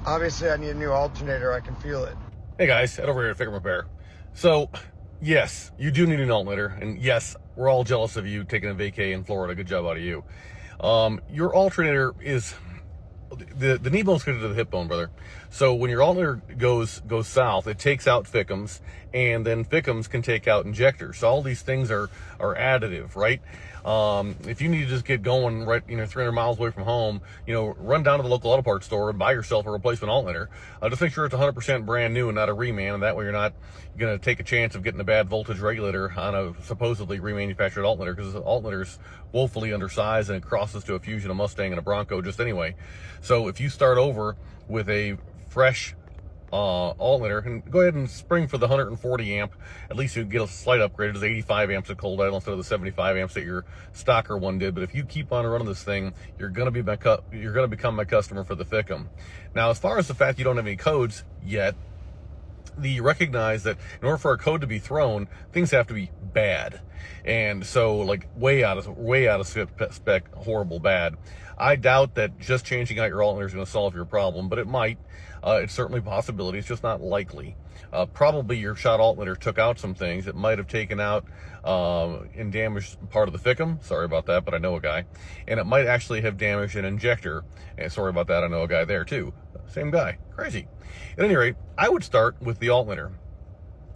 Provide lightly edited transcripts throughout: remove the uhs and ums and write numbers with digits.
Obviously, I need a new alternator. I can feel it. Hey guys, head over here to FICM Repair. So, yes, you do need an alternator, and yes, we're all jealous of you taking a vacay in Florida. Good job out of you. Your alternator is the knee bone's connected to the hip bone, brother. So when your alternator goes south, it takes out FICMs, and then FICMs can take out injectors. So all these things are additive, right? If you need to just get going right, 300 miles away from home, run down to the local auto parts store and buy yourself a replacement alternator. Just make sure it's 100% brand new and not a reman, and that way you're not going to take a chance of getting a bad voltage regulator on a supposedly remanufactured alternator, because the alternator's woefully undersized and it crosses to a Fusion, a Mustang, and a Bronco just anyway. So if you start over with a fresh alternator, and go ahead and spring for the 140 amp, at least you get a slight upgrade. It's 85 amps of cold idle instead of the 75 amps that your stocker one did. But if you keep on running this thing, you're going to become my customer for the FICM. Now, as far as the fact you don't have any codes yet, you recognize that in order for a code to be thrown, things have to be bad, and so like way out of spec, horrible bad. I doubt that just changing out your alternator is going to solve your problem, but it might. It's certainly a possibility. It's just not likely. Probably your shot alternator took out some things. It might have taken out and damaged part of the FICM. Sorry about that, but I know a guy. And it might actually have damaged an injector. And sorry about that, I know a guy there too. Same guy. Crazy. At any rate, I would start with the alternator.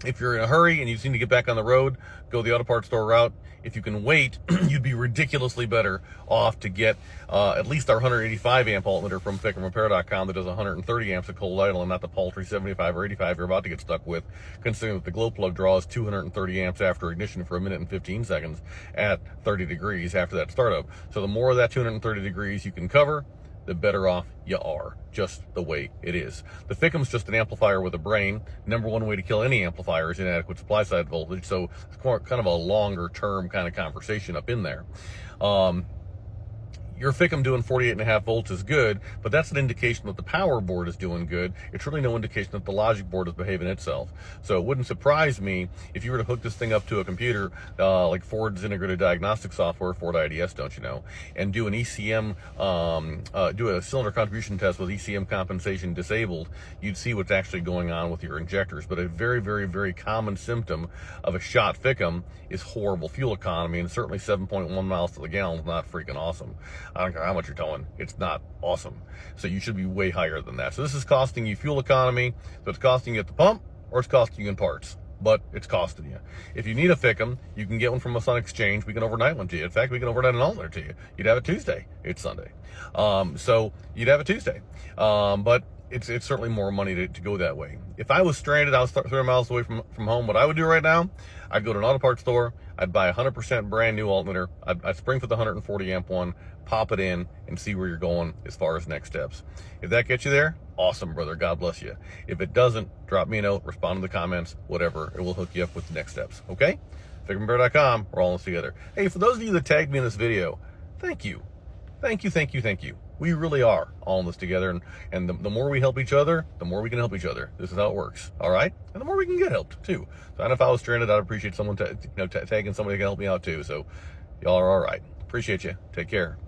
If you're in a hurry and you just need to get back on the road, go the auto parts store route. If you can wait, you'd be ridiculously better off to get at least our 185 amp alternator from FICMRepair.com that does 130 amps of cold idle, and not the paltry 75 or 85 you're about to get stuck with, considering that the glow plug draws 230 amps after ignition for 1 minute and 15 seconds at 30 degrees after that startup. So the more of that 230 degrees you can cover, the better off you are, just the way it is. The FICM's just an amplifier with a brain. Number one way to kill any amplifier is inadequate supply side voltage, so it's kind of a longer term kind of conversation up in there. Your FICM doing 48.5 volts is good, but that's an indication that the power board is doing good. It's really no indication that the logic board is behaving itself. So it wouldn't surprise me if you were to hook this thing up to a computer like Ford's integrated diagnostic software, Ford IDS, don't you know, and do an ECM, do a cylinder contribution test with ECM compensation disabled. You'd see what's actually going on with your injectors. But a very, very, very common symptom of a shot FICM is horrible fuel economy, and certainly 7.1 miles to the gallon is not freaking awesome. I don't care how much you're towing, it's not awesome. So you should be way higher than that. So this is costing you fuel economy, so it's costing you at the pump, or it's costing you in parts, but it's costing you. If you need a FICM, you can get one from us on exchange. We can overnight one to you. In fact, we can overnight an alternator to you. You'd have it Tuesday. It's Sunday. So you'd have it Tuesday. But it's certainly more money to go that way. If I was stranded, I was 300 miles away from home, what I would do right now, I'd go to an auto parts store, I'd buy a 100% brand new alternator, I'd spring for the 140 amp one, pop it in, and see where you're going as far as next steps. If that gets you there, awesome, brother, God bless you. If it doesn't, drop me a note, respond to the comments, whatever, it will hook you up with the next steps, okay? FICMRepair.com, we're all in this together. Hey, for those of you that tagged me in this video, thank you. Thank you, thank you, thank you. We really are all in this together, and the more we help each other, the more we can help each other. This is how it works, all right? And the more we can get helped, too. So, and if I was stranded, I'd appreciate someone tagging somebody that can help me out, too. So, y'all are all right. Appreciate you. Take care.